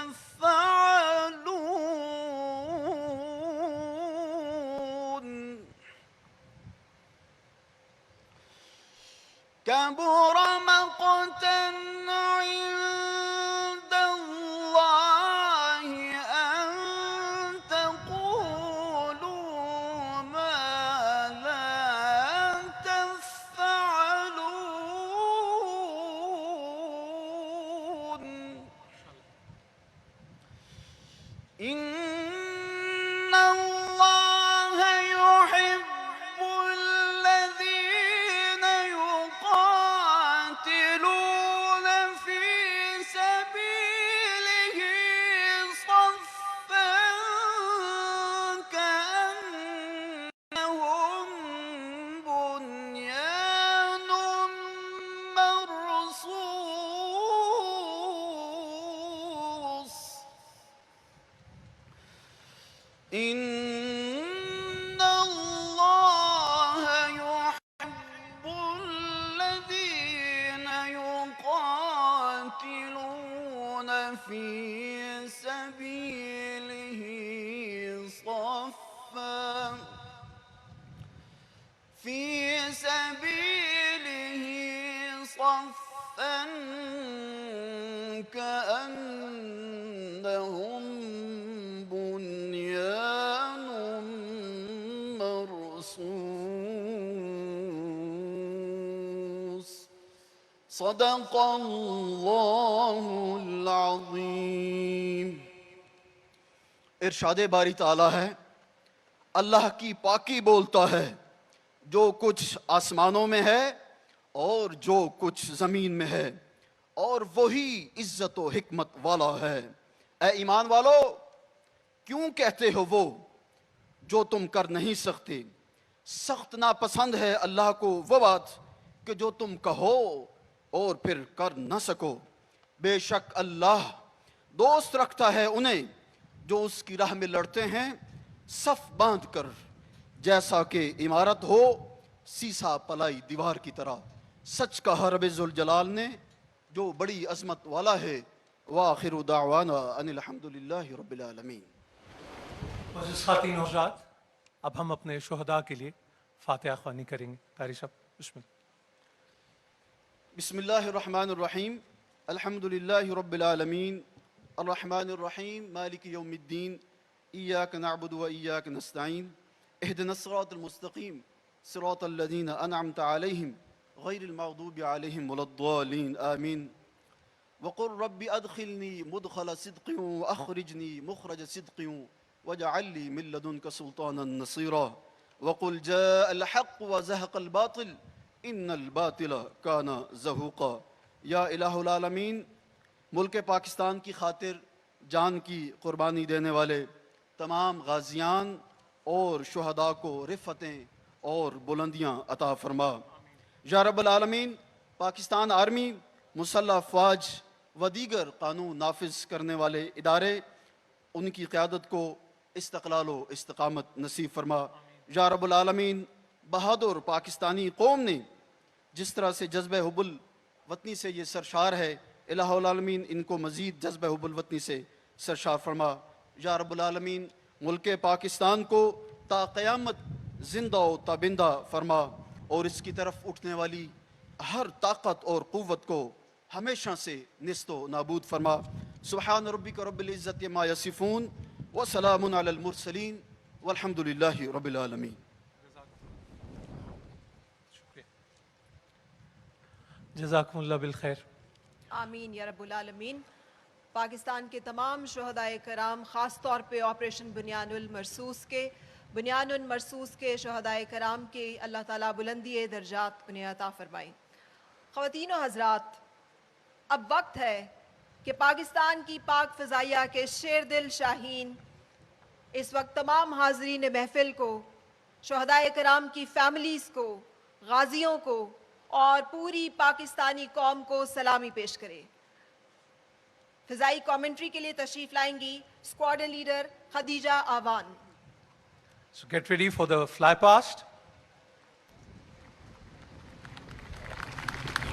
تفعلون كبر مقتا عند الله أن تقولوا ما لا تفعلون إن الله يحب الذين يقاتلون في سبيله صفا كأنهم بنيان مرصوص إن الله يحب الذين يقاتلون في سبيله صفا كأنهم بنيان مرصوص صدق اللہ العظیم۔ ارشاد باری تعالیٰ ہے، اللہ کی پاکی بولتا ہے، جو کچھ آسمانوں میں ہے اور جو کچھ زمین میں ہے، اور وہی عزت و حکمت والا ہے۔ اے ایمان والو، کیوں کہتے ہو وہ جو تم کر نہیں سکتے؟ سخت ناپسند ہے اللہ کو وہ بات کہ جو تم کہو اور پھر کر نہ سکو۔ بے شک اللہ دوست رکھتا ہے انہیں جو اس کی راہ میں لڑتے ہیں صف باندھ کر، جیسا کہ عمارت ہو سیسا پلائی دیوار کی طرح۔ سچ کہا رب ذوالجلال نے جو بڑی عظمت والا ہے۔ وآخر دعوانا ان الحمدللہ رب العالمین۔ معزز خواتین و حضرات، اب ہم اپنے شہداء کے لیے فاتحہ خوانی کریں گے۔ قاری صاحب بسم اللہ۔ بسم اللہ الرحمن الرحیم، الحمدللہ رب العالمین، الرحمن الرحیم، مالک یوم الدین، ایاک نعبد و ایاک نستعین، اہدنا الصراط المستقیم، صراط الذین انعمت علیہم غیر المغضوب علیہم ولا الضالین، آمین۔ وقل رب ادخلنی مدخل صدق واخرجنی مخرج صدق واجعل لی من لدنک سلطانا نصیرا۔ وقل جاء الحق وزهق الباطل ان الباطل کان زہوقا۔ یا الہ العالمین، ملک پاکستان کی خاطر جان کی قربانی دینے والے تمام غازیان اور شہداء کو رفتیں اور بلندیاں عطا فرما۔ یا رب العالمین، پاکستان آرمی، مسلح افواج و دیگر قانون نافذ کرنے والے ادارے، ان کی قیادت کو استقلال و استقامت نصیب فرما۔ یا رب العالمین، بہادر پاکستانی قوم نے جس طرح سے جذبہ حب الوطنی سے یہ سرشار ہے، الہ العالمین ان کو مزید جذبہ حب الوطنی سے سرشار فرما۔ یا رب العالمین، ملک پاکستان کو تا قیامت زندہ و تابندہ فرما، اور اس کی طرف اٹھنے والی ہر طاقت اور قوت کو ہمیشہ سے نیست و نابود فرما۔ سبحان ربک رب العزت ما یصفون وسلام علی المرسلین والحمد للہ رب العالمین۔ جزاکم اللہ بالخیر۔ آمین یا رب العالمین۔ پاکستان کے تمام شہداء کرام، خاص طور پہ آپریشن بنیان المرصوص کے شہداء کرام کے اللہ تعالیٰ بلندی درجات انہیں عطا فرمائیں۔ خواتین و حضرات، اب وقت ہے کہ پاکستان کی پاک فضائیہ کے شیر دل شاہین اس وقت تمام حاضرین محفل کو، شہداء کرام کی فیملیز کو، غازیوں کو اور پوری پاکستانی قوم کو سلامی پیش کرے۔ فضائی کامنٹری کے لیے تشریف لائیں گی اسکواڈن leader Khadija Awan. So get ready for the fly past.